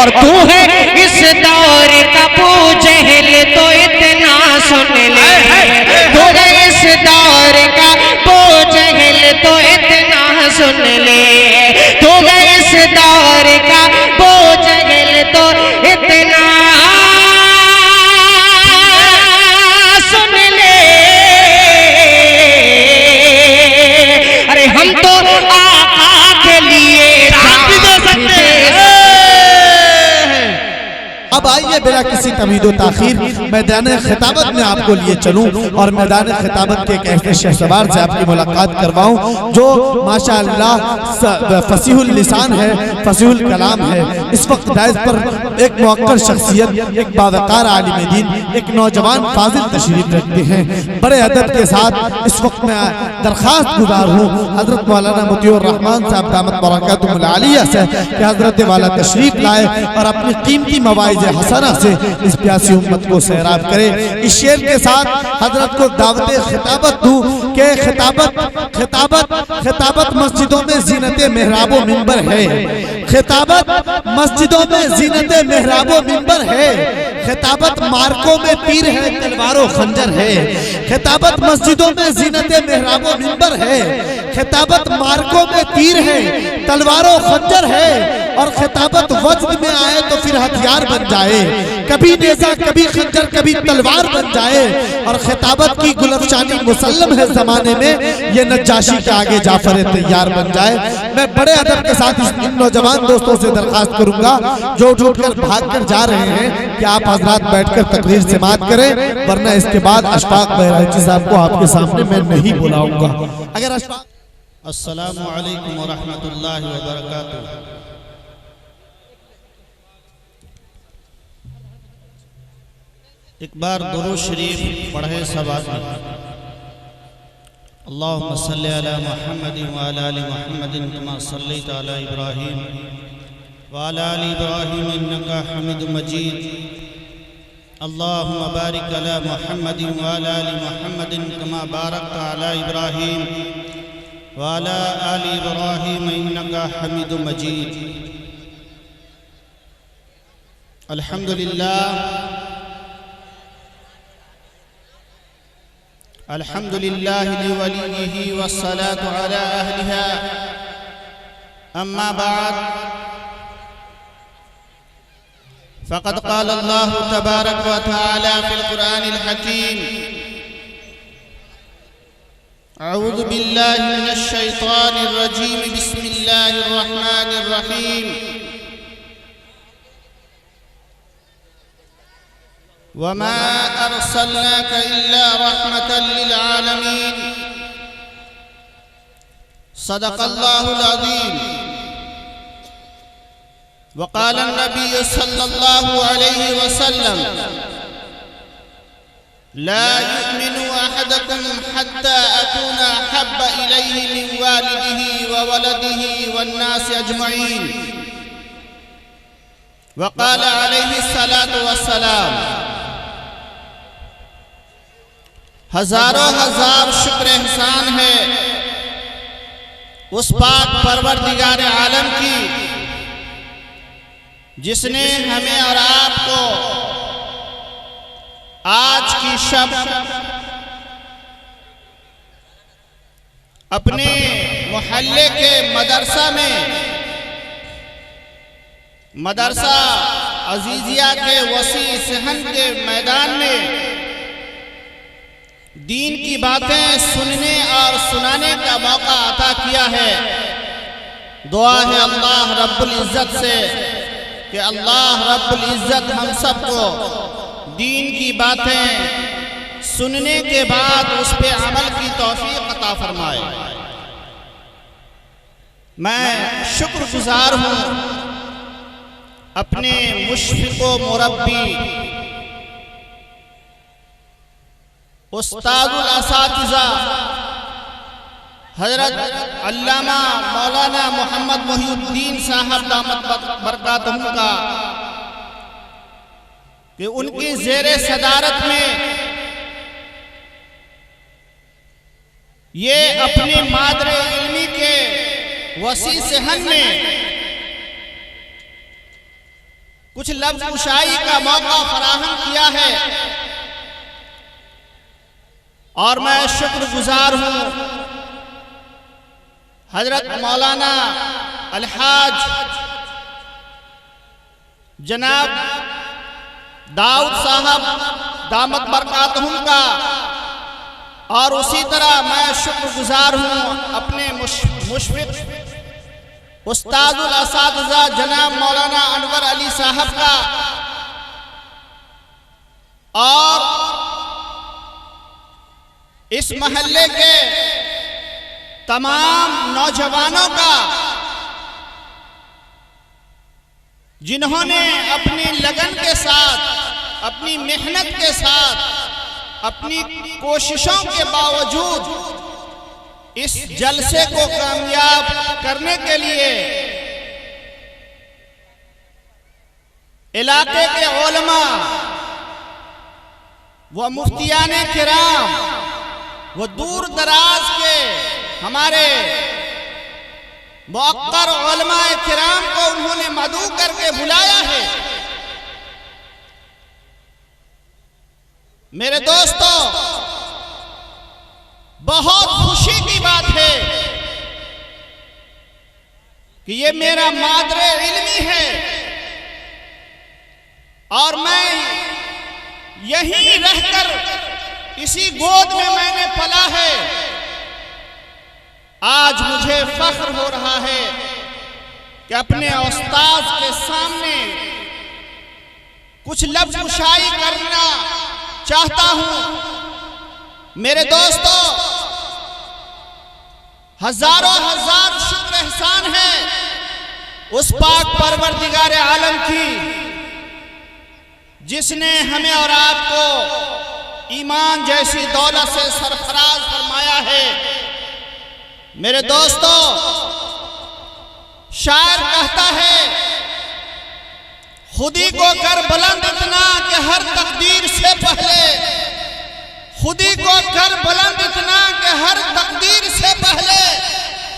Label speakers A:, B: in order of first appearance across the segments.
A: اور تو ہے اس دور کا ابو جہل تو اتنا سن لے، تو ہے اس دور کا ابو جہل تو اتنا سن لے، تو ہے اس دور کا ابو جہل تو اتنا سن لے۔ ارے ہم تو آقا کے لیے جان بھی دے سکتے ہیں۔
B: اب آئیے بلا کسی تمہید و تاخیر میدان خطابت میں آپ کو لیے چلوں اور میدان خطابت کے ایک ایسے شہسوار سے آپ کی ملاقات کرواؤں جو ماشاءاللہ فصیح اللسان ہے، فصیح الکلام ہے۔ اس وقت دائز پر ایک موقر شخصیت، ایک باوقار عالم دین، ایک نوجوان فاضل تشریف رکھتے ہیں۔ بڑے ادب کے ساتھ اس وقت میں درخواست گزار ہوں حضرت مولانا مطیع الرحمن صاحب دامت برکاتہم العالیہ سے کہ حضرت والا تشریف لائے اور اپنی قیمتی مواعظ حسنہ سے اس پیاسی امت کو سیراب کرے۔ اس شعر کے ساتھ حضرت کو دعوت خطابت دوں کہ خطابت مسجدوں میں زینت محراب و منبر ہے، خطابت مسجدوں میں زینت محراب و منبر ہے، خطابت مارکوں میں تیر ہے تلوار و خنجر ہے، خطابت مسجدوں میں زینت محراب و منبر ہے، خطابت مارکوں میں تیر ہے تلوار و خنجر ہے، اور خطابت وجد میں آئے تو پھر ہتھیار بن جائے، کبھی نیزہ کبھی خنجر کبھی تلوار بن جائے، اور خطابت کی گلفشانی مسلم ہے زمانے میں یہ نجاشی کے آگے جعفر تیار بن جائے۔ میں بڑے ادب کے ساتھ ان نوجوان دوستوں سے درخواست کروں گا جو اٹھ کر بھاگ کر جا رہے ہیں کہ آپ حضرات بیٹھ کر تقریر سماعت کریں، ورنہ اس کے بعد اشفاق بہرائچی صاحب کو آپ کے سامنے میں نہیں بلاؤں گا۔ اگر اشفاق
C: السلام علیکم ورحمۃ اللہ وبرکاتہ۔ ایک بار درود شریف پڑھے سب آدمی۔ اللہم صلی علی محمد وعلی آل محمد کما صلیت علی ابراہیم وعلی آل ابراہیم انکا حمید مجید۔ اللہم بارک علی محمد وعلی آل محمد کما بارکت علی ابراہیم وعلی آل ابراہیم انکا حمید مجید۔ الحمدللہ الحمد لله لوليه والصلاة على أهلها، أما بعد فقد قال الله تبارك وتعالى في القرآن الحكيم: أعوذ بالله من الشيطان الرجيم، بسم الله الرحمن الرحيم، وما أرسلناك إلا رحمة للعالمين، صدق الله العظيم۔ وقال النبي صلى الله عليه وسلم: لا يؤمن أحدكم حتى أكون أحب إليه من والده وولده والناس أجمعين۔ وقال عليه الصلاة والسلام: ہزاروں ہزار شکر احسان ہے اس پاک پروردگار عالم کی جس نے ہمیں اور آپ کو آج کی شب اپنے محلے کے مدرسہ میں، مدرسہ عزیزیہ کے وسیع صحن کے میدان میں دین کی باتیں سننے اور سنانے کا موقع عطا کیا ہے۔ دعا ہے اللہ رب العزت سے کہ اللہ رب العزت ہم سب کو دین کی باتیں سننے کے بعد اس پہ عمل کی توفیق عطا فرمائے۔ میں شکر گزار ہوں اپنے مشفق و مربی استاد الاساتذہ حضرت علامہ مولانا محمد محی الدین صاحب دامت برکاتہم کا کہ ان کی زیر صدارت میں یہ اپنی مادر علمی کے وسیع صحن میں کچھ لفظ کشائی کا موقع فراہم کیا ہے، اور میں شکر گزار ہوں حضرت مولانا الحاج جناب داؤد صاحب دامت برکاتہم کا، اور اسی طرح میں شکر گزار ہوں اپنے مشفق استاد الاساتذہ جناب مولانا انور علی صاحب کا، اور اس محلے کے تمام نوجوانوں کا جنہوں نے اپنی لگن کے ساتھ، اپنی محنت کے ساتھ، اپنی کوششوں کے باوجود اس جلسے کو کامیاب کرنے کے لیے علاقے کے علماء و مفتیان کرام وہ دور دراز کے ہمارے موقر علماء کرام کو انہوں نے مدعو کر کے بلایا ہے۔ میرے دوستو، بہت خوشی کی بات ہے کہ یہ میرا مادر علمی ہے، اور میں یہیں رہ کر اسی گود میں نے پلا ہے۔ آج مجھے فخر ہو رہا ہے کہ اپنے استاذ کے سامنے کچھ لفظ کشائی کرنا چاہتا ہوں۔ میرے دوستو، ہزاروں ہزار شکر احسان ہے اس پاک پروردگار عالم کی جس نے ہمیں اور آپ کو ایمان جیسی دولت سے سرفراز فرمایا ہے۔ میرے دوستو، شاعر کہتا ہے، خودی کو کر بلند اتنا کہ ہر تقدیر سے پہلے، خودی کو کر بلند اتنا کہ ہر تقدیر سے پہلے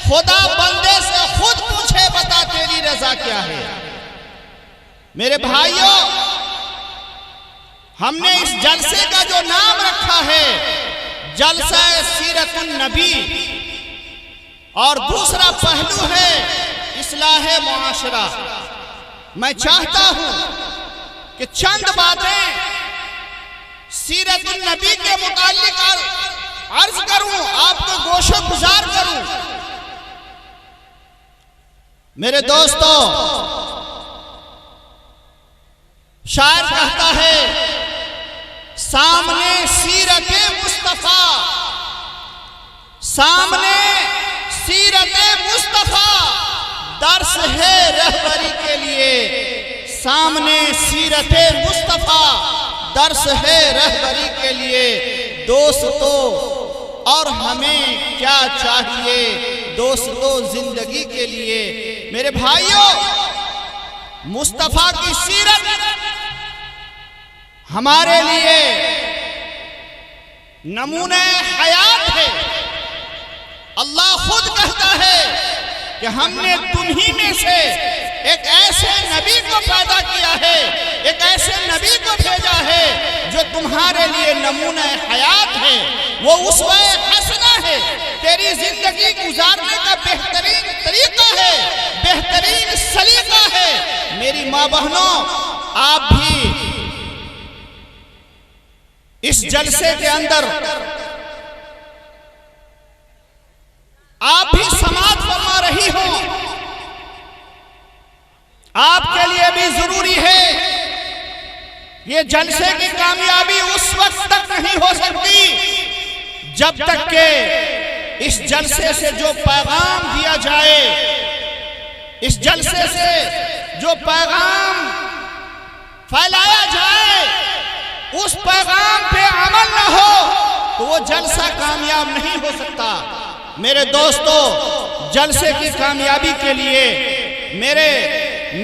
C: خدا بندے سے خود پوچھے بتا تیری رضا کیا ہے۔ میرے بھائیوں، ہم نے اس جلسے کا جو نام رکھا ہے جلسہ سیرت النبی، اور دوسرا پہلو ہے اصلاح معاشرہ۔ میں چاہتا ہوں کہ چند باتیں سیرت النبی کے متعلق عرض کروں، آپ کو گوش و گزار کروں۔ میرے دوستو، شاعر کہتا ہے، سامنے سیرت مصطفیٰ، سامنے سیرت مصطفیٰ درس ہے رہبری کے لیے، سامنے سیرت مصطفیٰ درس ہے رہبری کے لیے۔ دوستو، اور ہمیں کیا چاہیے دوستو زندگی کے لیے؟ میرے بھائیوں، مصطفیٰ کی سیرت ہمارے لیے نمونہ حیات ہے۔ اللہ خود کہتا ہے کہ ہم نے تمہیں میں سے ایک ایسے نبی کو پیدا کیا ہے، ایک ایسے نبی کو بھیجا ہے جو تمہارے لیے نمونہ حیات ہے، وہ اسوہ حسنہ ہے، تیری زندگی گزارنے کا بہترین طریقہ ہے، بہترین سلیقہ ہے۔ میری ماں بہنوں، آپ بھی اس جلسے کے اندر آپ بھی سماعت فرما رہی ہو، آپ کے لیے بھی ضروری ہے یہ جلسے کی کامیابی اس وقت تک نہیں ہو سکتی جب تک کہ اس جلسے سے جو پیغام دیا جائے، اس جلسے سے جو پیغام پھیلایا جائے، اس پیغام پہ عمل نہ ہو تو وہ جلسہ کامیاب نہیں ہو سکتا۔ میرے دوستو، جلسے کی کامیابی کے لیے میرے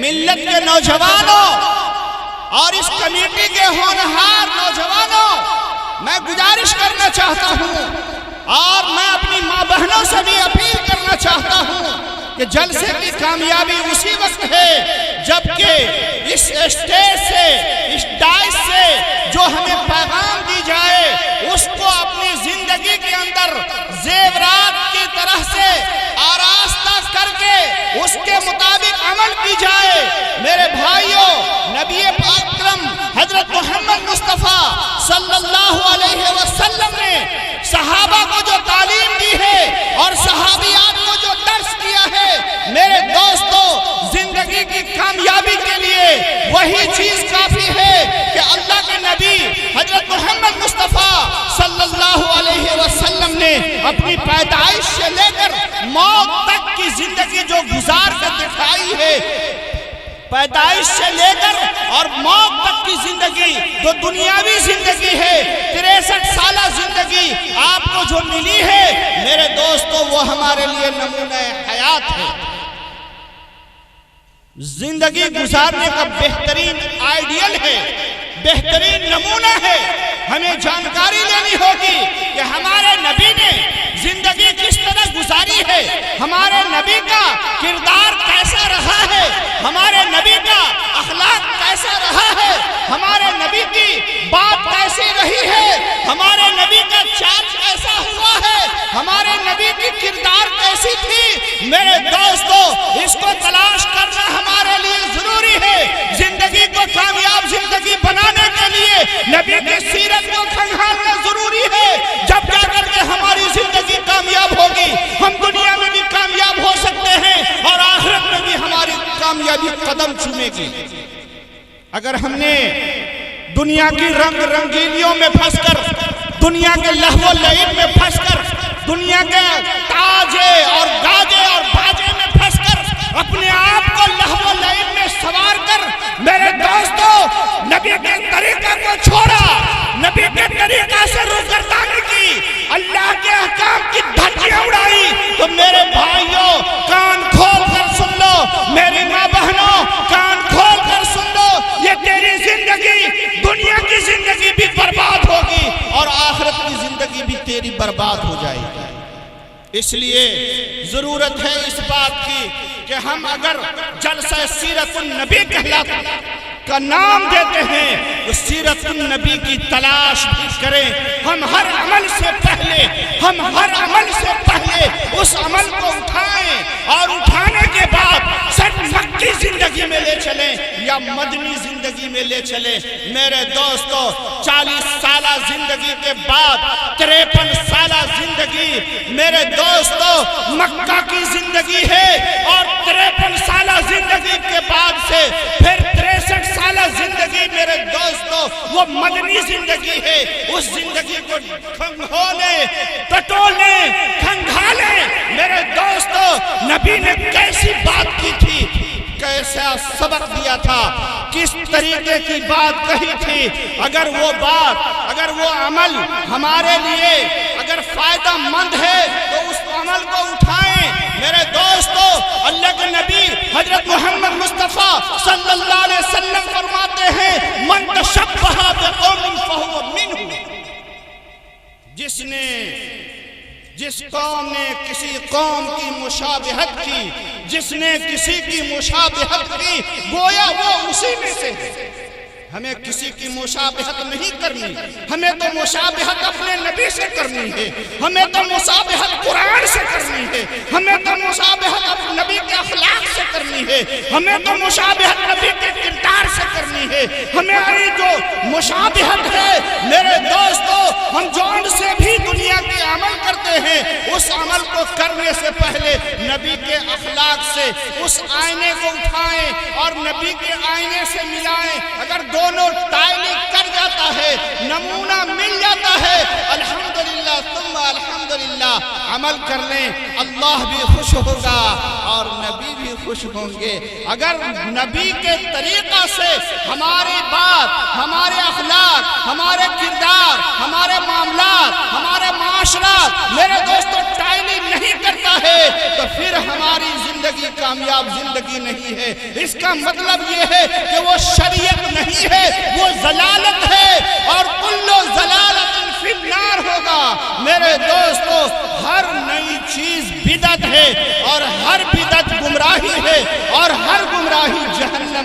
C: ملت کے نوجوانوں اور اس کمیٹی کے ہونہار نوجوانوں، میں گزارش کرنا چاہتا ہوں اور میں اپنی ماں بہنوں سے بھی اپیل کرنا چاہتا ہوں کہ جلسے کی کامیابی اسی وقت ہے جبکہ اس اسٹیج سے، اس ڈائس سے جو ہمیں پیغام دی جائے اس کو اپنی زندگی کے اندر زیورات کی طرح سے آراستہ کر کے اس کے مطابق عمل کی جائے۔ میرے بھائیوں، نبی اکرم حضرت محمد مصطفیٰ صلی اللہ علیہ وسلم نے صحابہ کو جو تعلیم دی ہے اور صحابیات کو جو درس دیا ہے، میرے دوستو، زندگی کی کامیابی کے لیے وہی چیز کافی ہے کہ اللہ کے نبی حضرت محمد مصطفیٰ صلی اللہ علیہ وسلم نے اپنی پیدائش سے لے کر موت تک کی زندگی جو گزار کر دکھائی ہے، پیدائش سے لے کر اور موت تک کی زندگی جو دنیاوی زندگی ہے، 63 سالہ زندگی آپ کو جو ملی ہے، میرے دوستو، وہ ہمارے لیے نمونہ حیات ہے۔ زندگی گزارنے کا بہترین آئیڈیل ہے، بہترین نمونہ ہے۔ ہمیں جانکاری لینی ہوگی کہ ہمارے نبی نے زندگی کس طرح گزاری ہے، ہمارے نبی کا کردار کیسا رہا ہے، ہمارے نبی کا اخلاق کیسا رہا ہے، ہمارے نبی کی بات کیسی رہی ہے، ہمارے نبی کا چال کیسا ہوا ہے، ہمارے نبی کی کردار کیسی تھی۔ میرے دوستو، اس کو تلاش کرنا ہمارے لیے ضروری ہے۔ زندگی کو کامیاب زندگی بنانے کے لیے نبی کی سیرت کو کھنگالنا ضروری ہے، جب جا کر کے ہماری زندگی کامیاب ہوگی، ہم دنیا میں بھی کامیاب ہو سکتے ہیں اور آخرت میں بھی ہماری کامیابی قدم چومے گی۔ اگر ہم نے دنیا کی رنگ رنگیلیوں میں پھنس کر، دنیا کے لہو و لعب میں پھنس کر، دنیا کے تاجے اور گاجے اور باجے میں پھنس کر، اپنے آپ کو لہو و لعب میں سوار کر، میرے دوستو، نبی کے طریقہ کو چھوڑا، نبی کے طریقہ سے روگردانی کی، اللہ کے احکام کی دھجیاں اڑائی، تو میرے بھائیوں، کان کھول کر سن لو، میری ماں بہنوں، کان کھول کر سن لو، یہ تیری زندگی، دنیا کی زندگی بھی برباد ہوگی اور آخرت کی زندگی بھی تیری برباد ہو جائے گی۔ اس لیے ضرورت ہے اس بات کی کہ ہم اگر جلسہ سیرت النبی کہلاتا کا نام دیتے ہیں تو سیرت النبی کی تلاش بھی کریں۔ ہم ہر عمل سے پہلے اس عمل کو اٹھائیں اور اٹھانے کے بعد صرف مکی زندگی میں لے چلیں یا مدنی زندگی میں لے چلیں۔ میرے دوستو، 40 سالہ زندگی کے بعد 53 سالہ زندگی میرے دوستو مکہ کی زندگی ہے، اور 53 سالہ زندگی کے بعد سے پھر 63 سالہ زندگی میرے دوستو وہ مدنی زندگی ہے۔ اس زندگی کو کھنگھولیں، ٹٹولیں، کھنگھالیں۔ میرے دوستو، نبی نے کیسی بات کی تھی، کیسا سبق دیا تھا، کس طریقے کی بات کہی تھی۔ اگر وہ بات، اگر وہ عمل ہمارے لیے اگر فائدہ مند ہے تو اس عمل کو اٹھائیں۔ میرے دوستو، اللہ کے نبی حضرت محمد مصطفیٰ صلی اللہ علیہ وسلم فرماتے ہیں، من تشبہ بقوم فہو منہم، جس قوم نے کسی قوم کی مشابہت کی، جس نے کسی کی مشابہت کی، گویا وہ اسی میں سے ہے۔ ہمیں کسی کی مشابہت نہیں کرنی، ہمیں تو مشابہت اپنے نبی سے کرنی ہے، ہمیں تو مشابہت قرآن سے کرنی ہے، ہمیں تو مشابہت نبی کے اخلاق سے کرنی ہے، ہمیں تو مشابہت نبی کے کردار سے کرنی ہے۔ ہماری جو مشابہت ہے میرے دوستو، ہم جو ان سے بھی دنیا کے عمل کرتے ہیں، اس عمل کو کرنے سے پہلے نبی کے اخلاق سے اس آئینے کو اٹھائیں اور نبی کے آئینے سے ملائیں۔ اگر دونوں ٹائلی کر جاتا ہے، نمونہ مل جاتا ہے، الحمدللہ ثم الحمدللہ، عمل کر لیں، اللہ بھی خوش ہوگا اور نبی بھی خوش ہوں گے۔ اگر نبی کے طریقہ سے ہماری بات، ہمارے اخلاق، ہمارے کردار، ہمارے معاملات، ہمارے معاشرات میرے دوستو ٹائلی نہیں کرتا ہے تو پھر ہماری زندگی کامیاب زندگی نہیں ہے۔ اس کا مطلب یہ ہے کہ وہ شریعت نہیں ہے، وہ ضلالت ہے، اور کل ضلالت فی النار ہوگا۔ میرے دوستو، ہر نئی چیز بدعت ہے اور ہر بدعت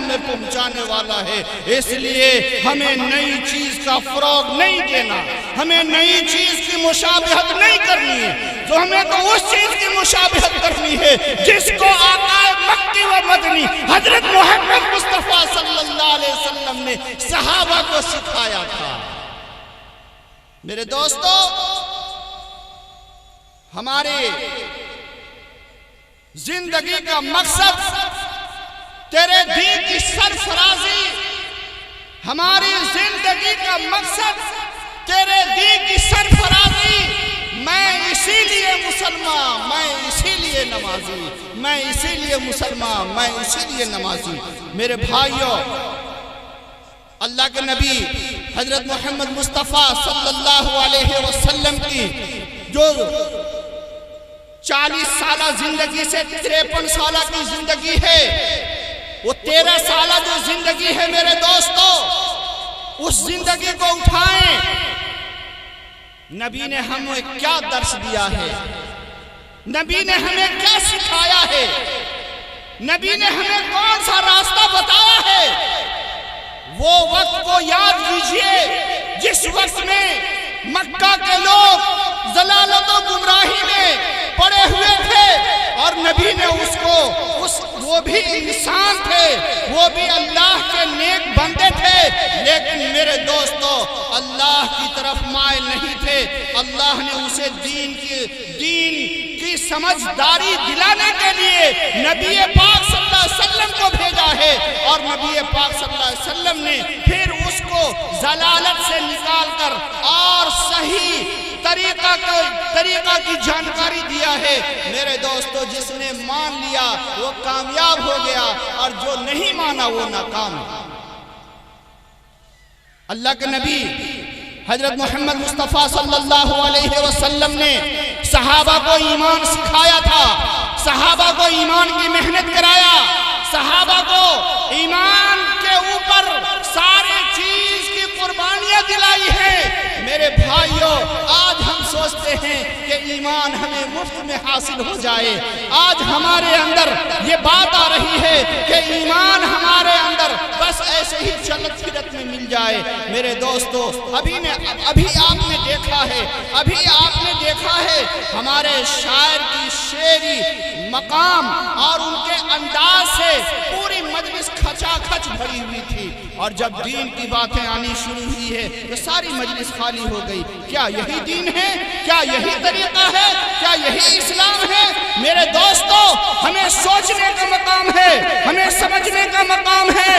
C: میں پہنچانے والا ہے۔ اس لیے ہمیں نئی چیز کا فروغ نہیں دینا، ہمیں نئی چیز کی مشابہت نہیں کرنی ہے، تو ہمیں تو اس چیز کی مشابہت کرنی ہے جس کو آقا مکی و مدنی حضرت محمد مصطفیٰ صلی اللہ علیہ وسلم نے صحابہ کو سکھایا تھا۔ میرے دوستو، ہمارے زندگی کا مقصد تیرے دین کی سرفرازی، ہماری زندگی کا مقصد تیرے دین کی سرفرازی۔ میں اسی لیے مسلمان، میں اسی لیے نمازی، میں اسی لیے مسلمان، میں اسی لیے نمازی۔ میرے بھائیوں، اللہ کے نبی حضرت محمد مصطفیٰ صلی اللہ علیہ وسلم کی جو 40 سالہ زندگی سے 53 سالہ کی زندگی ہے، وہ 13 سالہ جو زندگی ہے میرے دوستو، اس زندگی کو اٹھائیں۔ نبی نے ہمیں کیا درس دیا ہے، نبی نے ہمیں کیا سکھایا ہے، نبی نے ہمیں کون سا راستہ بتایا ہے۔ وہ وقت کو یاد کیجئے جس وقت میں مکہ کے لوگ ضلالت و گمراہی میں پڑے ہوئے تھے، اور نبی نے اس کو وہ بھی انسان تھے، وہ بھی اللہ کے نیک بندے تھے، لیکن میرے دوستو اللہ کی طرف مائل نہیں تھے۔ اللہ نے اسے دین کی سمجھداری دلانے کے لیے نبی پاک صلی اللہ علیہ وسلم کو بھیجا ہے، اور نبی پاک صلی اللہ علیہ وسلم نے پھر اس کو ضلالت سے نکال کر اور صحیح طریقہ کی جانکاری دیا ہے۔ میرے دوستو، جس نے مان لیا وہ کامیاب ہو گیا، اور جو نہیں مانا وہ ناکام ہے۔ اللہ کے نبی حضرت محمد مصطفیٰ صلی اللہ علیہ وسلم نے صحابہ کو ایمان سکھایا تھا، صحابہ کو ایمان کی محنت کرایا، صحابہ کو ایمان کے اوپر ساری چیز کی قربانیاں دلائی ہیں۔ میرے بھائیوں، آج ہم سوچتے ہیں کہ ایمان ہمیں مفت میں حاصل ہو جائے۔ آج ہمارے اندر یہ بات آ رہی ہے کہ ایمان ہمارے اندر بس ایسے ہی چلت پھرت میں مل جائے۔ میرے دوستو، ابھی آپ نے دیکھا ہے ہمارے شاعر کی شعری مقام اور ان کے انداز سے پوری مجلس کھچا کھچ بھری ہوئی تھی، اور جب دین کی باتیں آنی شروع ہوئی ہے تو ساری مجلس خالی ہو گئی۔ کیا یہی دین ہے؟ کیا یہی طریقہ ہے؟ کیا یہی اسلام ہے؟ میرے دوستو، ہمیں سوچنے کا مقام ہے، ہمیں سمجھنے کا مقام ہے۔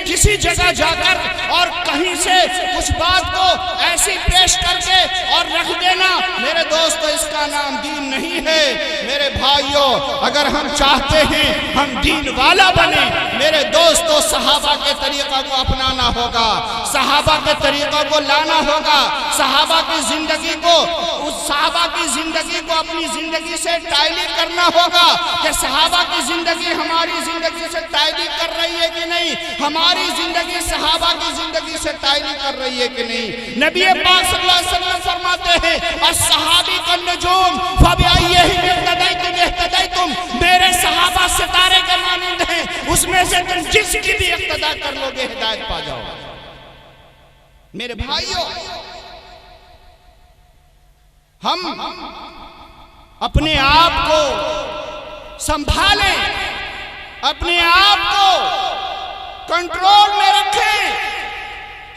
C: کسی جگہ جا کر اور کہیں سے کچھ بات کو ایسی پیش کر کے اور رکھ دینا، میرے دوستو، اس کا نام دین نہیں ہے۔ میرے بھائیوں، اگر ہم چاہتے ہیں ہم دین والا بنے، میرے دوستو صحابہ کے طریقہ کو اپنانا ہوگا، صحابہ کے طریقہ کو لانا ہوگا، صحابہ کی زندگی کو اپنی زندگی سے ٹائلی کرنا ہوگا کہ صحابہ کی زندگی ہماری زندگی سے ٹائلی کر رہی ہے کہ نہیں، ہماری زندگی صحابہ کی زندگی سے ٹائلی کر رہی ہے کہ نہیں۔ نبی پاک صلی اللہ علیہ وسلم فرماتے ہیں الصحابی کالنجوم فبأیہم اقتدیتم اہتدیتم، میرے صحابہ ستارے کے مانند ہیں، اس میں سے تم جس کی بھی اقتداء کر لو گے ہدایت پا جاؤ۔ میرے بھائیوں، ہم اپنے آپ کو سنبھالیں، اپنے آپ کو کنٹرول میں رکھیں،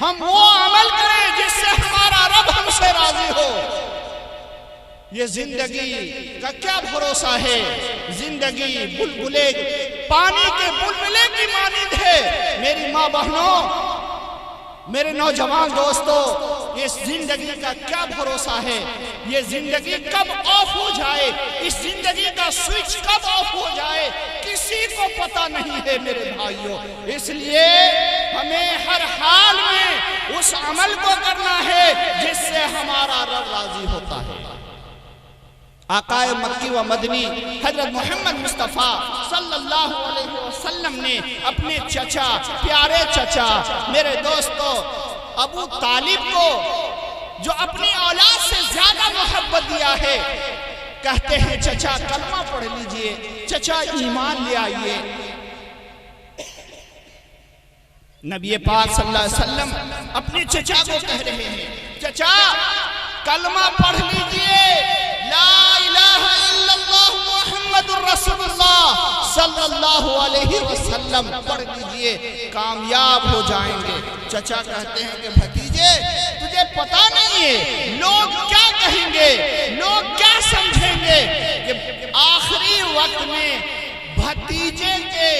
C: ہم وہ عمل کریں جس سے ہمارا رب ہم سے راضی ہو۔ یہ زندگی کا کیا بھروسہ ہے؟ زندگی بلبلے پانی کے بلبلے کی مانند ہے۔ میری ماں بہنوں، میرے نوجوان دوستو، اس زندگی کا کیا بھروسہ ہے؟ یہ زندگی کب آف ہو جائے، اس زندگی کا سوئچ کب آف ہو جائے، کسی کو پتہ نہیں ہے میرے بھائیوں۔ اس لیے ہمیں ہر حال میں اس عمل کو کرنا ہے جس سے ہمارا رب راضی ہوتا ہے۔ آقا مکی و مدنی حضرت محمد مصطفیٰ صلی اللہ علیہ وسلم نے اپنے چچا، پیارے چچا، میرے دوستو ابو طالب کو جو اپنی اولاد سے زیادہ محبت دیا ہے، کہتے ہیں چچا کلمہ پڑھ لیجئے، چچا ایمان لے آئیے۔ نبی پاک صلی اللہ علیہ وسلم اپنے چچا کو کہہ رہے ہیں، چچا کلمہ پڑھ لیجئے، لا الہ الا اللہ محمد الرسول اللہ صلی اللہ علیہ وسلم پڑھ لیجئے، کامیاب ہو جائیں گے۔ چچا کہتے ہیں کہ بھتیجے تجھے پتہ نہیں ہے لوگ کیا کہیں گے، لوگ کیا سمجھیں گے کہ آخری وقت میں بھتیجے کے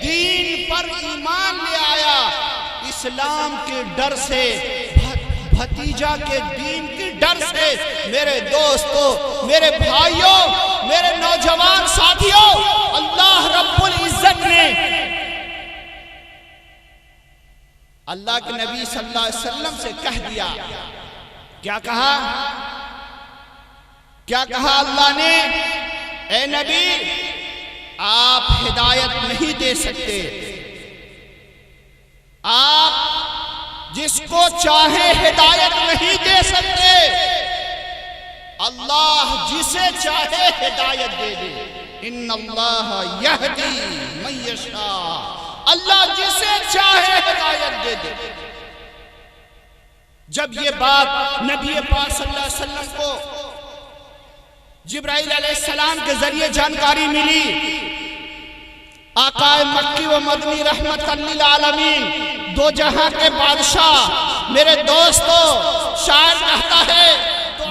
C: دین پر ایمان لے آیا، اسلام کے ڈر سے، بھتیجا کے دین کے ڈر سے۔ میرے دوستو، میرے بھائیوں، میرے نوجوان ساتھیوں، اللہ رب العزت نے اللہ کے نبی صلی اللہ علیہ وسلم سے کہہ دیا، کیا کہا؟ کیا کہا اللہ نے؟ اے نبی آپ ہدایت نہیں دے سکتے، آپ جس کو چاہے ہدایت نہیں دے سکتے، اللہ جسے چاہے ہدایت دے دے۔ ان اللہ یہدی من یشاء، اللہ جسے چاہے ہدایت دے دے۔ جب یہ بات نبی پاک صلی اللہ علیہ وسلم کو جبرائیل علیہ السلام کے ذریعے جانکاری ملی، آقا مکی و مدنی رحمت للعالمین، دو جہاں کے بادشاہ، میرے دوستو، شاعر کہتا ہے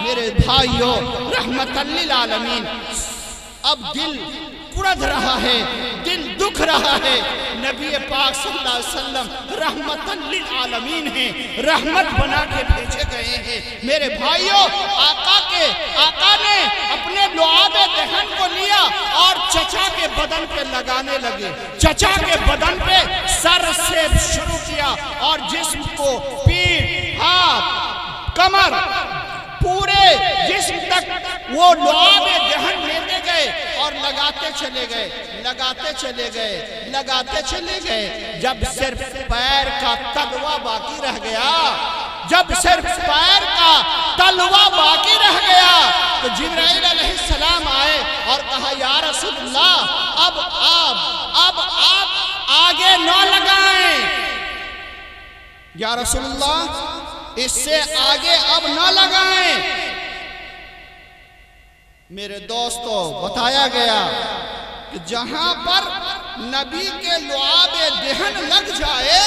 C: میرے بھائیوں رحمت للعالمین، اب دل کڑد رہا ہے، دل دکھ رہا ہے۔ نبی پاک صلی اللہ علیہ وسلم رحمت للعالمین ہیں، رحمت بنا کے بھیجے گئے ہیں۔ میرے بھائیوں، آقا نے اپنے لعاب دہن کو لیا اور چچا کے بدن پہ لگانے لگے، چچا کے بدن پہ سر سے شروع کیا اور جسم کو، پیٹھ، ہاتھ، کمر، پورے جسم تک وہ لعاب دہن لیتے گئے اور لگاتے چلے گئے، لگاتے چلے گئے، لگاتے چلے گئے۔ جب صرف پیر کا تلوا باقی رہ گیا، جب صرف پیر کا تلوا باقی رہ گیا تو جبرائیل علیہ السلام آئے اور کہا یا رسول اللہ اب آپ آگے نہ لگائیں، یا رسول اللہ اس سے آگے اب نہ لگائیں۔ میرے دوستو، بتایا گیا کہ جہاں پر نبی کے لعاب دہن لگ جائے،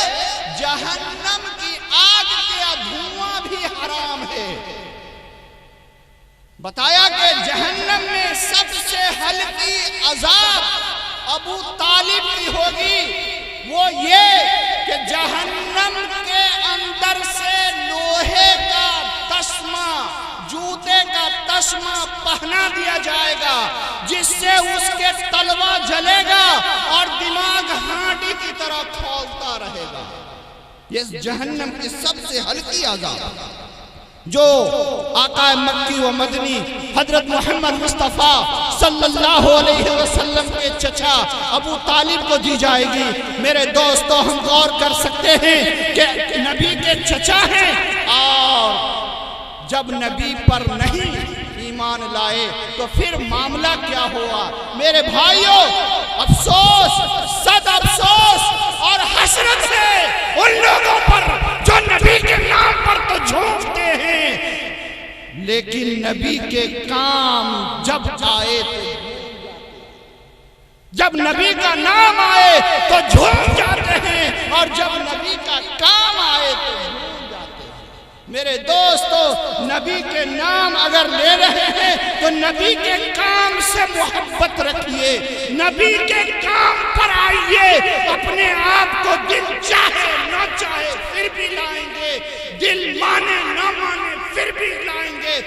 C: جہنم کی آگ کا دھواں بھی حرام ہے۔ بتایا کہ جہنم میں سب سے ہلکی عذاب ابو طالب کی ہوگی، وہ یہ کہ جہنم کے اندر سے لوہے کا تسمہ، جوتے کا تسمہ پہنا دیا جائے گا، جس سے اس کے تلوا جلے گا اور دماغ ہانڈی کی طرح کھولتا رہے گا۔ یہ جہنم کی سب سے ہلکی عذاب جو آقا مکی و مدنی حضرت محمد مصطفیٰ صلی اللہ علیہ وسلم کے چچا ابو طالب کو دی جائے گی۔ میرے دوستو، ہم غور کر سکتے ہیں کہ نبی کے چچا ہیں اور جب نبی پر نہیں ایمان لائے تو پھر معاملہ کیا ہوا؟ میرے بھائیوں، افسوس، صد افسوس اور حسرت ہے ان لوگوں پر جو نبی کے نام پر تو جھومتے ہیں لیکن نبی کے کام جب آئے جب نبی کا نام آئے تو جھوم جاتے ہیں اور جب نبی کا کام آئے تو جھوم جاتے ہیں۔ میرے دوستو، نبی کے نام اگر لے رہے ہیں تو نبی کے کام سے محبت رکھیے، نبی کے کام پر آئیے، اپنے آپ کو دل چاہے نہ چاہے پھر بھی لائیں گے، دل مانے نہ مانے پھر بھی لائیں گے،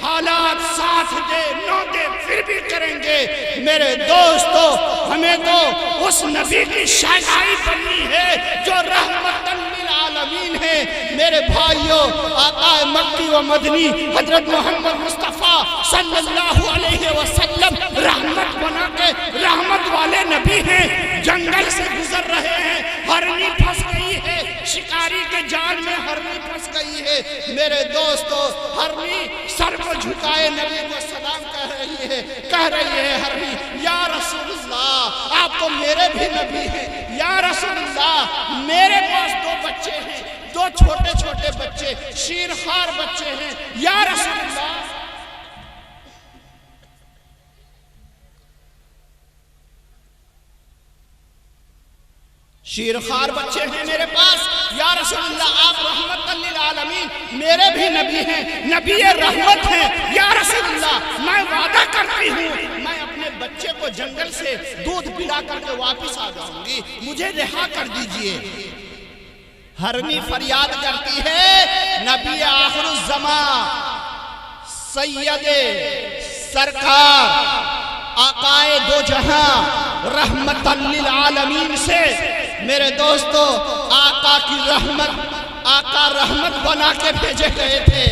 C: حالات ساتھ دے نہ دے پھر بھی کریں گے۔ میرے دوستو، ہمیں تو اس نبی کی شائعائی بننی ہے جو رحمت للعالمین ہے۔ میرے بھائیوں، آقا مکی و مدنی حضرت محمد مصطفیٰ صلی اللہ علیہ وسلم رحمت بنا کے رحمت والے نبی ہیں۔ جنگل سے گزر رہے ہیں، ہرنی پھنس گئی ہے، شکاری کے جال میں ہرنی پھنس گئی ہے۔ میرے دوستو ہرنی سر کو جھکائے نبی کو سلام کہہ رہی ہے ہرنی یا رسول اللہ آپ تو میرے بھی نبی ہیں، یا رسول اللہ میرے پاس 2 بچے ہیں، 2 چھوٹے چھوٹے بچے شیرخوار بچے ہیں، یا رسول اللہ۔ شیرخوار بچے ہیں میرے پاس، یا رسول اللہ آپ رحمت للعالمین میرے بھی نبی ہیں، نبی رحمت ہیں، یا رسول اللہ میں وعدہ کرتی ہوں میں اپنے بچے کو جنگل سے دودھ پلا کر کے واپس آ جاؤں گی، مجھے رہا کر دیجئے۔ ہرنی فریاد کرتی ہے نبی آخر الزمان سید سرکار آقائے 2 جہاں رحمت للعالمین سے، میرے دوستو آقا کی رحمت، آقا رحمت بنا کے بھیجے گئے تھے،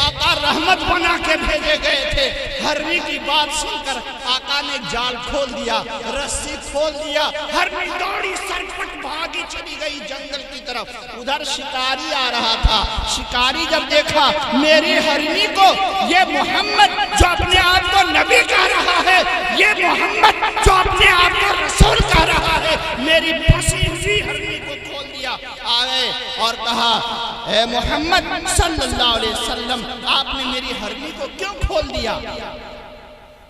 C: آقا رحمت بنا کے بھیجے گئے تھے۔ ہرنی کی بات سن کر آقا نے جال کھول دیا، رسی کھول دیا، ہرنی دوڑی سرپٹ بھاگی چلی گئی جنگل کی طرف۔ ادھر شکاری آ رہا تھا، شکاری جب دیکھا میری ہرنی کو، یہ محمد جو اپنے آپ کو نبی کہہ رہا ہے، یہ محمد جو اپنے آپ کو رسول کہہ رہا ہے، میری پھنسی ہوئی ہرنی کو کھول دیا۔ آئے اور کہا اے محمد صلی اللہ علیہ وسلم آپ نے میری ہرنی کو کیوں کھول دیا؟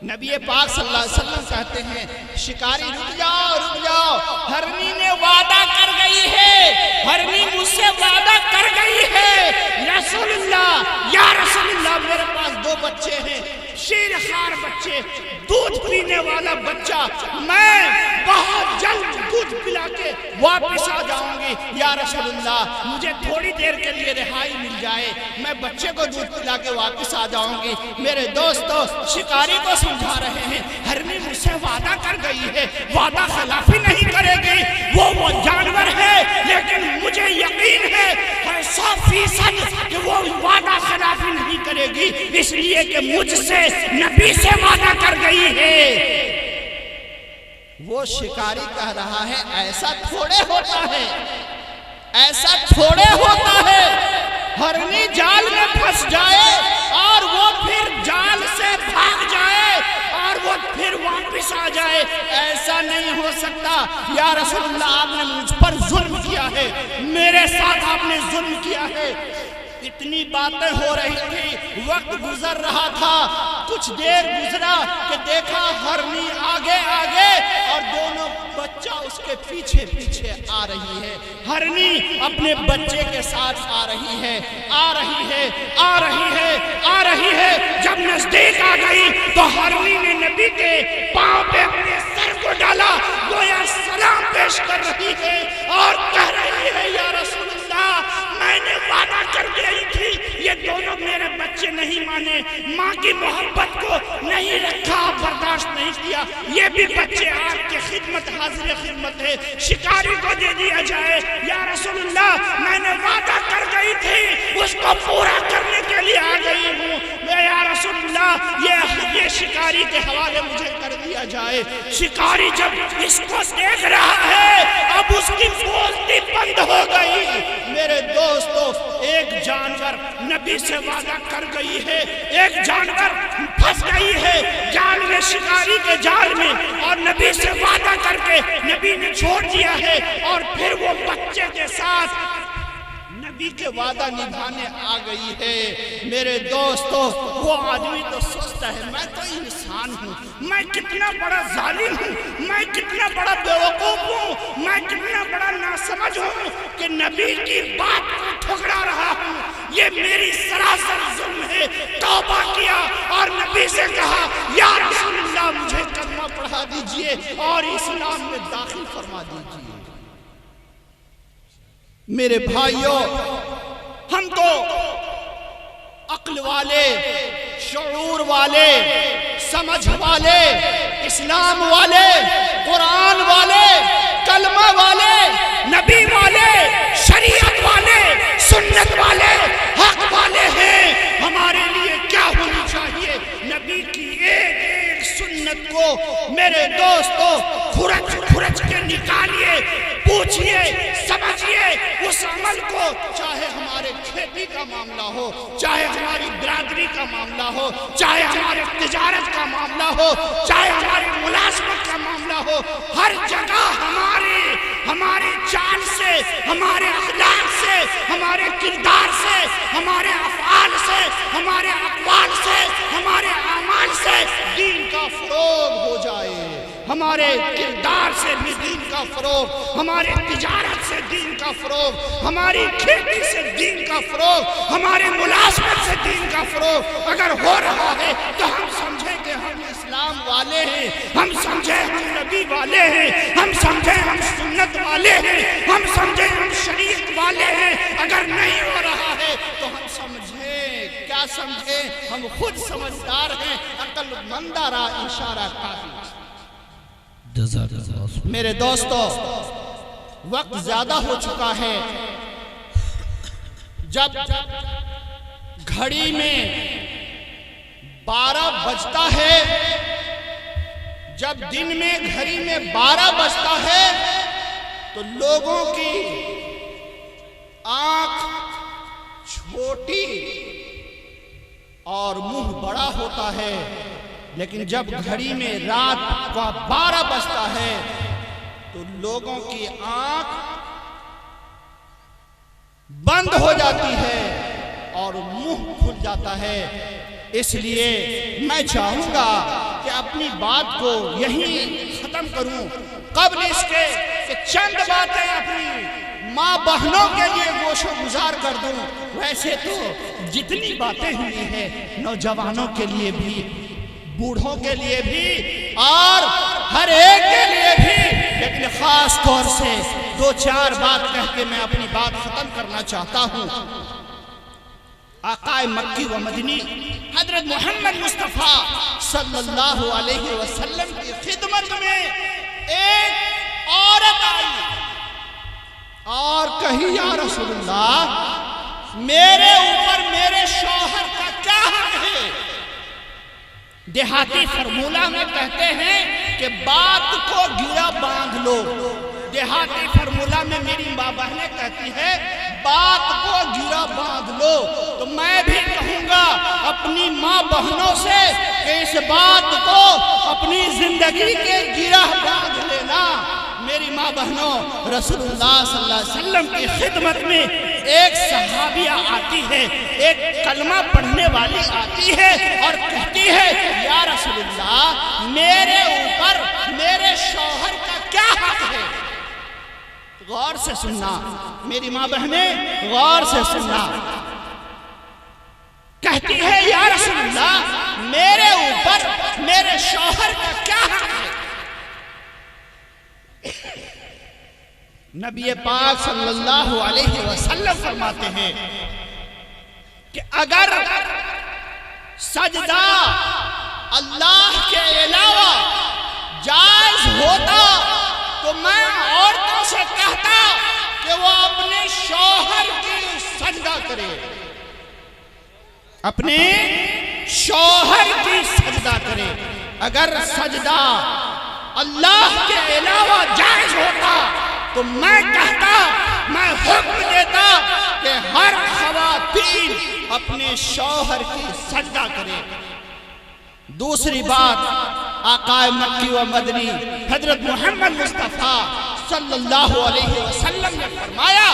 C: نبی پاک صلی اللہ علیہ وسلم کہتے ہیں شکاری رک جاؤ، ہرنی نے وعدہ کر گئی ہے، ہرنی مجھ سے وعدہ کر گئی ہے، رسول اللہ یا رسول اللہ میرے پاس 2 بچے ہیں، شیرخوار بچے، دودھ پینے والا بچہ، میں بہت جلد دودھ پلا کے واپس آ جاؤں گی، یا رسول اللہ مجھے تھوڑی دیر کے لیے رہائی مل جائے، میں بچے کو دودھ پلا کے واپس آ جاؤں گی۔ میرے دوستو شکاری کو سمجھا رہے ہیں ہرنی مجھ سے وعدہ کر گئی ہے، وعدہ خلافی نہیں کرے گی، وہ جانور ہے لیکن مجھے یقین ہے 100% کہ وہ وعدہ خلافی نہیں کرے گی، اس لیے کہ مجھ سے نبی سے وعدہ کر گئی ہے۔ وہ شکاری کہہ رہا ہے ایسا تھوڑے ہوتا ہے، ایسا تھوڑے ہوتا ہے، ہرنی جال میں پھنس جائے اور وہ پھر جال سے بھاگ جائے اور وہ پھر واپس آ جائے، ایسا نہیں ہو سکتا، یا رسول اللہ آپ نے مجھ پر ظلم کیا ہے، میرے ساتھ آپ نے ظلم کیا ہے۔ اتنی باتیں ہو رہی تھی، وقت گزر رہا تھا، کچھ دیر گزرا کہ دیکھا ہرنی آگے آگے اور دونوں بچہ اس کے پیچھے پیچھے آ رہی ہے، ہرنی اپنے بچے کے ساتھ آ رہی ہے، آ رہی ہے، آ رہی ہے، آ رہی ہے۔ جب نزدیک آ گئی تو ہرنی نے نبی کے پاؤں پہ اپنے سر کو ڈالا، گویا سلام پیش کر رہی ہے اور کہہ رہی ہے یا رسول اللہ میں نے وعدہ کر گئی تھی، یہ دونوں میرے بچے نہیں مانے، ماں کی محبت کو نہیں رکھا، برداشت نہیں کیا، یہ بھی بچے آپ کی خدمت حاضر خدمت ہے، شکاری کو دے دیا جائے، یا رسول اللہ میں نے وعدہ کر گئی تھی، اس کو پورا کرنے کے لیے آ گئی ہوں، یا رسول اللہ یہ شکاری کے حوالے مجھے کر دیا جائے۔ شکاری جب اس کو دیکھ رہا ہے اب اس کی بولتی بند ہو گئی۔ میرے دوستو ایک جانور نبی سے وعدہ کر گئی ہے، ایک جانور پھنس گئی ہے جال میں، شکاری کے جال میں، اور نبی سے وعدہ کر کے نبی نے چھوڑ دیا ہے، اور پھر وہ بچے کے ساتھ نبی کے وعدہ نبھانے آ گئی ہے۔ میرے دوستو وہ آدمی تو سوچتا ہے میں تو انسان ہوں، میں کتنا بڑا ظالم ہوں، میں کتنا بڑا بیوقوف ہوں، میں کتنا بڑا ناسمجھ ہوں کہ نبی کی بات کو ٹھکرا رہا ہوں، یہ میری سراسر ظلم ہے۔ توبہ کیا اور نبی سے کہا یا رسول اللہ مجھے کلمہ پڑھا دیجئے اور اسلام میں داخل فرما دیجئے۔ میرے بھائیوں ہم تو عقل والے، شعور والے، سمجھ والے، اسلام والے، قرآن والے، کلمہ والے، نبی والے، شریعت والے، سنت والے، حق والے ہیں۔ ہمارے لیے کیا ہونی چاہیے؟ نبی کی ایک ایک سنت کو میرے دوستو کھرچ کھرچ کے نکالیے، پوچھئے، سمجھئے، اس عمل کو چاہے ہمارے کھیتی کا معاملہ ہو، چاہے ہماری برادری کا معاملہ ہو، چاہے ہمارے تجارت کا معاملہ ہو، چاہے ہماری ملازمت کا معاملہ ہو، ہر جگہ ہماری چال سے، ہمارے اخلاق سے، ہمارے کردار سے، ہمارے افعال سے، ہمارے اقوال سے، ہمارے اعمال سے دین کا فروغ ہو جائے، ہمارے کردار سے بھی دین کا فروغ، ہمارے تجارت سے دین کا فروغ، ہماری کھیتی سے دین کا فروغ، ہمارے ملازمت سے دین کا فروغ اگر ہو رہا ہے تو ہم سمجھیں کہ ہم اسلام والے ہیں، ہم سمجھیں ہم نبی والے ہیں، ہم سمجھیں ہم سنت والے ہیں، ہم سمجھیں ہم شریعت والے ہیں۔ اگر نہیں ہو رہا ہے تو ہم سمجھیں، کیا سمجھیں؟ ہم خود سمجھدار ہیں، عقل مندارا اشارہ کافی۔ میرے دوستو، وقت زیادہ ہو چکا ہے، جب گھڑی میں 12 بجتا ہے، جب دن میں گھڑی میں 12 بجتا ہے تو لوگوں کی آنکھ چھوٹی اور منہ بڑا ہوتا ہے، لیکن جب گھڑی میں رات کا 12 بجتا ہے تو لوگوں کی آنکھ بند ہو جاتی ہے اور منہ کھل جاتا ہے۔ اس لیے میں چاہوں گا کہ اپنی بات کو یہیں ختم کروں، قبل اس کے کہ چند باتیں اپنی ماں بہنوں کے لیے گوش و گزار کر دوں۔ ویسے تو جتنی باتیں ہوئی ہیں نوجوانوں کے لیے بھی، بوڑھوں کے لیے بھی اور ہر ایک کے لیے بھی، لیکن خاص طور سے 2-4 بات کہہ کے میں اپنی بات ختم کرنا چاہتا ہوں۔ آقا مکی و مدنی حضرت محمد مصطفیٰ صلی اللہ علیہ وسلم کی خدمت میں ایک عورت آئی اور کہی، یا رسول اللہ، میرے اوپر میرے شوہر کا کیا حق ہے؟ دیہاتی فرمولہ میں کہتے ہیں کہ بات کو گرا باندھ لو۔ دیہاتی فرمولہ میں میری ماں بہنیں کہتی ہے بات کو گرا باندھ لو، تو میں بھی کہوں گا اپنی ماں بہنوں سے کہ اس بات کو اپنی زندگی کے گرہ باندھ لینا۔ میری ماں بہنوں، رسول اللہ صلی اللہ علیہ وسلم کی خدمت میں ایک صحابیہ آتی ہے، ایک کلمہ پڑھنے والی آتی ہے اور کہتی ہے، یا رسول اللہ، میرے اوپر میرے شوہر کا کیا حق ہے؟ غور سے سننا میری ماں بہنیں، غور سے سننا۔ کہتی ہے، یا رسول اللہ، میرے اوپر میرے شوہر کا کیا حق ہے؟ نبی پاک صلی اللہ علیہ وسلم فرماتے ہیں کہ اگر سجدہ اللہ کے علاوہ جائز ہوتا تو میں عورتوں سے کہتا کہ وہ اپنے شوہر کی سجدہ کرے، اپنے شوہر کی سجدہ کرے۔ اگر سجدہ اللہ کے علاوہ جائز ہوتا تو میں کہتا، میں حکم دیتا کہ ہر خواتین اپنے شوہر کی سجدہ کرے۔ دوسری بات، آقا مکی و مدنی حضرت محمد مصطفیٰ صلی اللہ علیہ وسلم نے فرمایا،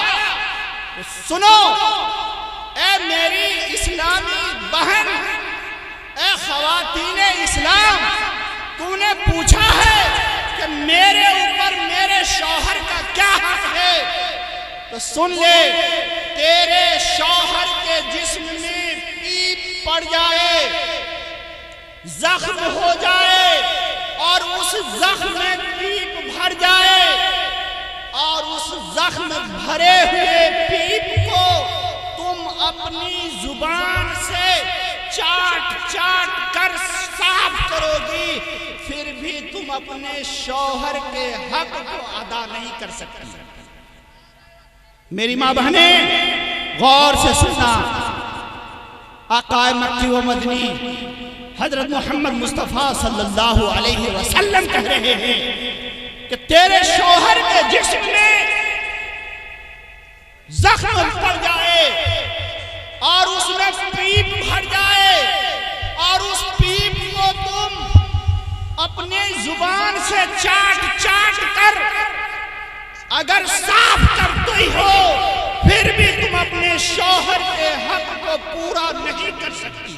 C: سنو اے میری اسلامی بہن، اے خواتین اسلام، تو نے پوچھا ہے کہ میرے اوپر میرے شوہر کا کیا حق ہے، تو سن لے، تیرے شوہر کے جسم میں پیپ پڑ جائے، زخم ہو جائے اور اس زخم میں پیپ بھر جائے اور اس زخم بھرے ہوئے پیپ کو تم اپنی زبان سے چاٹ چاٹ کر صاف کرو گی، پھر بھی تم اپنے شوہر کے حق کو ادا نہیں کر سکتی۔ میری ماں بہنیں، غور سے سننا، آقا مکی و مدنی حضرت محمد مصطفیٰ صلی اللہ علیہ وسلم کہہ رہے ہیں کہ تیرے شوہر کے جسم میں زخم پڑ جائے اور اس میں پیپ بھر جائے اور اس پیپ کو تم اپنے زبان سے چاٹ چاٹ کر اگر صاف کرتے ہی ہو پھر بھی تم اپنے شوہر کے حق کو پورا نہیں کر سکتی.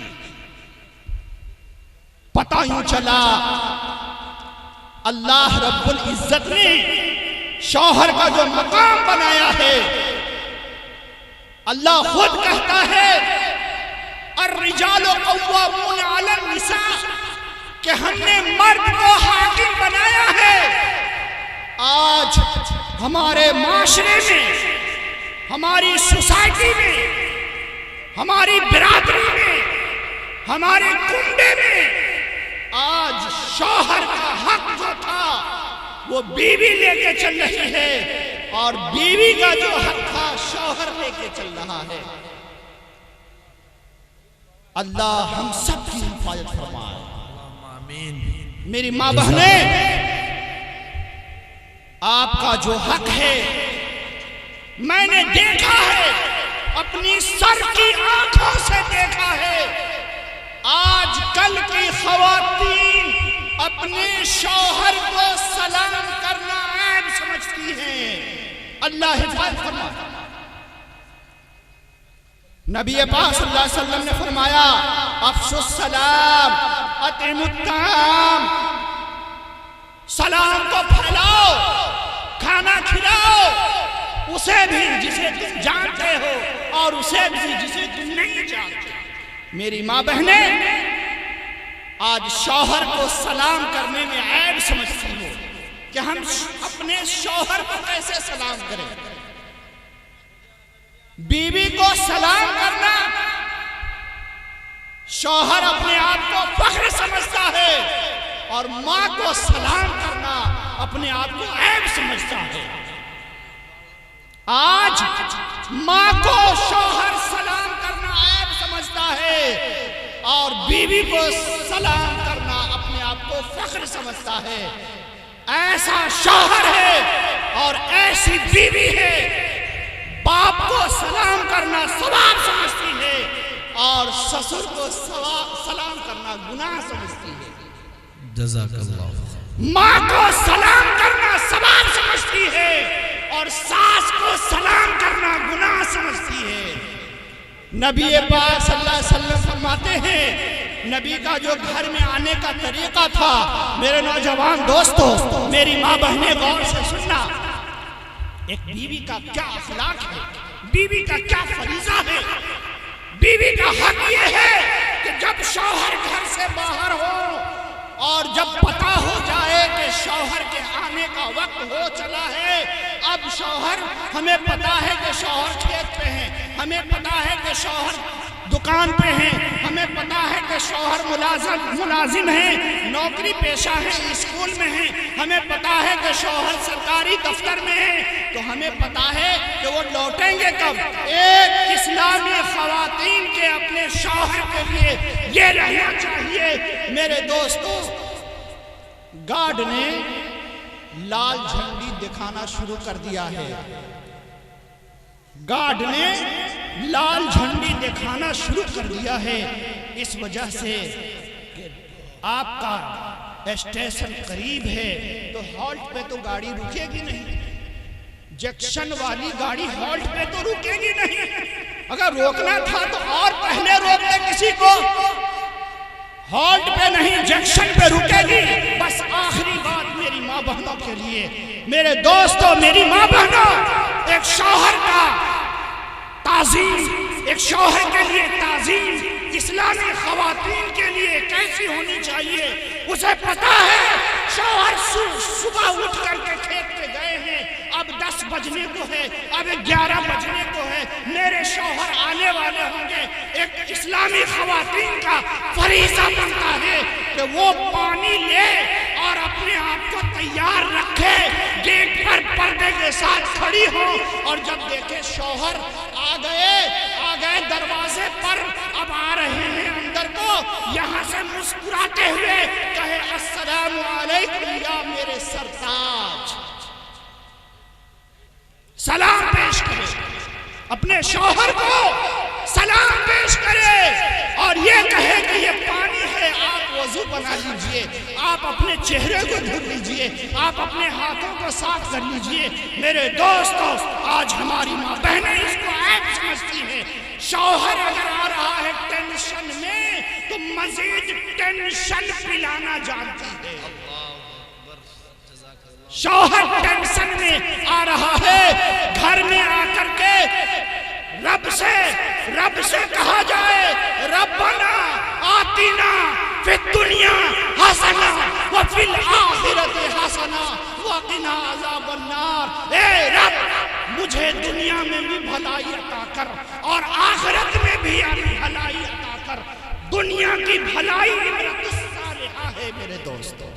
C: پتہ یوں چلا اللہ رب العزت نے شوہر کا جو مقام بنایا ہے، اللہ خود کہتا ہے الرجال قوامون علی النساء کہ ہم نے مرد کو حاکم بنایا ہے. آج ہمارے معاشرے میں، ہماری سوسائٹی میں، ہماری برادری میں، ہمارے کنبے میں آج شوہر کا حق جو تھا وہ بیوی لے کے چل رہی ہے اور بیوی کا جو حق تھا شوہر لے کے چل رہا ہے. اللہ ہم سب کی حفاظت فرمائے. میری ماں بہنیں، آپ کا جو حق ہے میں نے دیکھا ہے، اپنی سر کی آنکھوں سے دیکھا ہے. آج کل کی خواتین اپنے شوہر کو سلام کرنا عیب سمجھتی ہیں. اللہ حفاظت فرمائے. نبی پاک صلی اللہ علیہ وسلم نے فرمایا افشوا السلام اطعموا الطعام، سلام کو پھیلاؤ، کھانا کھلاؤ، اسے بھی جسے تم جانتے ہو اور اسے بھی جسے تم نہیں جانتے. میری ماں بہنیں، آج شوہر کو سلام کرنے میں عیب سمجھتی ہو کہ ہم اپنے شوہر کو کیسے سلام کریں. بیوی کو سلام کرنا شوہر اپنے آپ کو فخر سمجھتا ہے اور ماں کو سلام کرنا اپنے آپ کو عیب سمجھتا ہے. آج ماں کو شوہر سلام کرنا عیب سمجھتا ہے اور بیوی کو سلام کرنا اپنے آپ کو فخر سمجھتا ہے. ایسا شوہر ہے اور ایسی بیوی ہے باپ کو سلام کرنا ثواب سمجھتی ہے اور سسر کو سلام کرنا گناہ سمجھتی ہے.
B: جزاک اللہ.
C: ماں کو سلام کرنا ثواب سمجھتی ہے اور ساس کو سلام کرنا گناہ سمجھتی ہے. نبی پاک صلی اللہ علیہ وسلم فرماتے ہیں، نبی کا جو گھر میں آنے کا طریقہ تھا، میرے نوجوان دوستو، میری ماں بہنیں غور سے سننا، ایک بیوی کا کیا اخلاق ہے، بیوی کا کیا فریضہ ہے. بیوی کا حق یہ ہے کہ جب شوہر گھر سے باہر ہو اور جب پتہ ہو جائے کہ شوہر کے آنے کا وقت ہو چلا ہے، اب شوہر، ہمیں پتہ ہے کہ شوہر کھیت پہ ہیں، ہمیں پتہ ہے کہ شوہر دکان پہ ہیں، ہمیں پتہ ہے کہ شوہر ملازم ہیں، نوکری پیشہ ہیں، اسکول میں ہیں، ہمیں پتہ ہے کہ شوہر سرکاری دفتر میں ہیں، تو ہمیں پتہ ہے کہ وہ لوٹیں گے کب. ایک اسلامی خواتین کے اپنے شوہر کے لیے یہ رہنا چاہیے. میرے دوستو، گارڈ نے لال جھنڈی دکھانا شروع کر دیا ہے. گارڈ نے لال جھنڈی دکھانا شروع کر دیا ہے اس وجہ سے کہ آپ کا اسٹیشن قریب ہے تو ہالٹ پہ تو گاڑی رکے گی نہیں، جیکشن والی گاڑی ہالٹ پہ تو رکے گی نہیں. اگر روکنا تھا تو اور پہلے روکتے کسی کو. ہالٹ پہ نہیں، جیکشن پہ رکے گی. بس آخری بات میری ماں بہنوں کے لیے، میرے دوستو، میری ماں بہنوں، ایک شوہر کا تعظیم، ایک شوہر کے لیے تعظیم اسلامی خواتین کے لیے کیسی ہونی چاہیے. اسے پتا ہے شوہر صبح اٹھ کر کے کھیت پہ گئے ہیں، اب 10 بجنے کو ہے، اب 11 بجنے کو ہے، میرے شوہر آنے والے ہوں گے. ایک اسلامی خواتین کا فریضہ بنتا ہے کہ وہ پانی لے اور اپنے آپ کو تیار رکھے، گیٹ پر پردے کے ساتھ کھڑی ہو اور جب دیکھے شوہر آ گئے دروازے پر، اب آ رہے ہیں اندر کو، یہاں سے مسکراتے ہوئے کہے السلام علیکم یا میرے سرتاج. سلام پیش کرے.
D: اپنے شوہر کو سلام پیش کرے اور یہ کہے کہ یہ پانی ہے، آپ وضو بنا لیجئے، آپ اپنے چہرے کو دھو لیجئے، آپ اپنے ہاتھوں کو صاف کر لیجئے۔ میرے دوستو، آج ہماری ماں بہنیں اس کو عیب سمجھتی ہیں۔ شوہر اگر آ رہا ہے ٹینشن میں تو مزید ٹینشن پلانا جانتی ہے۔ شوہر ٹینشن میں آ رہا ہے، گھر میں آ کر کے رب سے کہا جائے ربنا آتنا فی الدنیا حسنہ وفی الآخرۃ حسنہ وقنا عذاب النار۔ اے رب، مجھے دنیا میں بھی بھلائی عطا کر اور آخرت میں بھی بھلائی عطا کر۔ دنیا کی بھلائی امرۃ الصالحہ ہے میرے دوستو،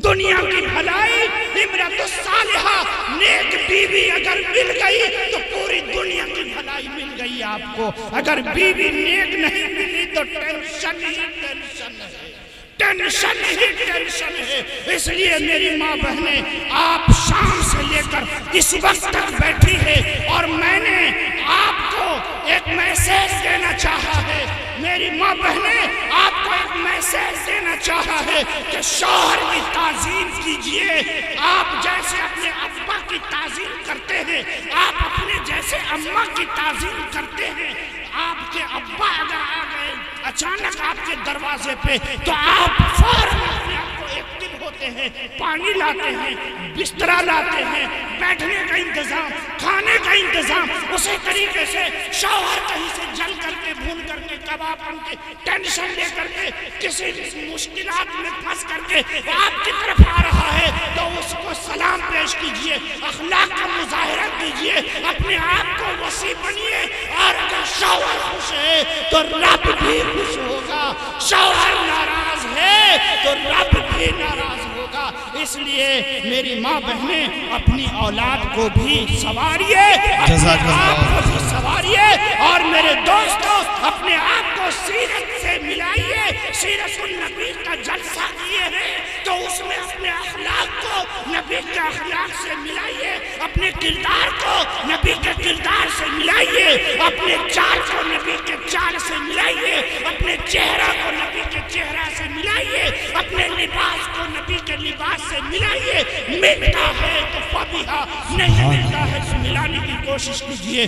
D: دنیا کی بھلائی امرۃ الصالحہ، نیک بیوی اگر مل گئی تو پوری دنیا کی بھلائی مل گئی آپ کو۔ اگر بیوی نیک نہیں ملی تو ٹینشن ہی ٹینشن ہے، ٹینشن ہی ٹینشن ہے۔ اس لیے میری ماں بہنیں، آپ شام سے لے کر اس وقت تک بیٹھی ہے اور میں نے آپ کو ایک میسیج دینا چاہا ہے۔ میری ماں بہنیں، آپ کو ایک میسیج دینا چاہا ہے کہ شوہر کی تعظیم کیجئے۔ آپ جیسے اپنے ابا کی تعظیم کرتے ہیں، آپ اپنے جیسے اماں کی تعظیم کرتے ہیں۔ آپ کے ابا اگر آ گئے اچانک آپ کے دروازے پہ تو آپ فوراً اپنے آپ کو ایکٹیو ہوتے ہیں، پانی لاتے ہیں، بسترا لاتے ہیں، بیٹھنے کا انتظام، کھانے کا انتظام۔ اسی طریقے سے شوہر کہیں سے جل کر کے بھون کر کے کباب بن کے ٹینشن لے کر کے کسی مشکلات میں پھنس کر کے آپ کی طرف آ رہا ہے تو اس کو سلام پیش کیجئے، اخلاق کا مظاہرہ کیجئے، اپنے آپ کو وسیع بنیے۔ اور اگر شوہر خوش ہے تو رب بھی خوش ہوگا، شوہر ناراض ہے تو رب بھی ناراض ہوگا۔ اس لیے میری ماں بہنیں، اپنی اولاد کو بھی سنواریے، اپنے آپ کو بھی سنواریے، اور میرے دوستو اپنے آپ کو سیرت سے ملائیے۔ سیرت النبی کا جلسہ کیے ہیں تو اس میں اپنے اخلاق کو نبی کے اخلاق سے ملائیے، اپنے کردار کو نبی کے کردار سے ملائیے، اپنے چال کو نبی کے چال سے ملائیے، اپنے چہرہ کو نبی کے چہرہ سے ملائیے، اپنے لباس کو نبی کے لباس سے ملائیے۔ ملتا ہے تو فبیہا، نہیں ملتا ہے تو ملانے کی کوشش کیجئے۔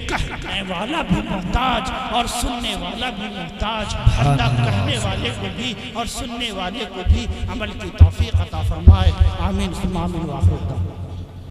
D: کہنے والا بھی محتاج اور سننے والا بھی محتاج۔ اللہ کہنے والے کو بھی اور سننے والے کو بھی عمل کی توفیق عطا فرمائے۔ آمین ثم آمین وآخر دعوانا۔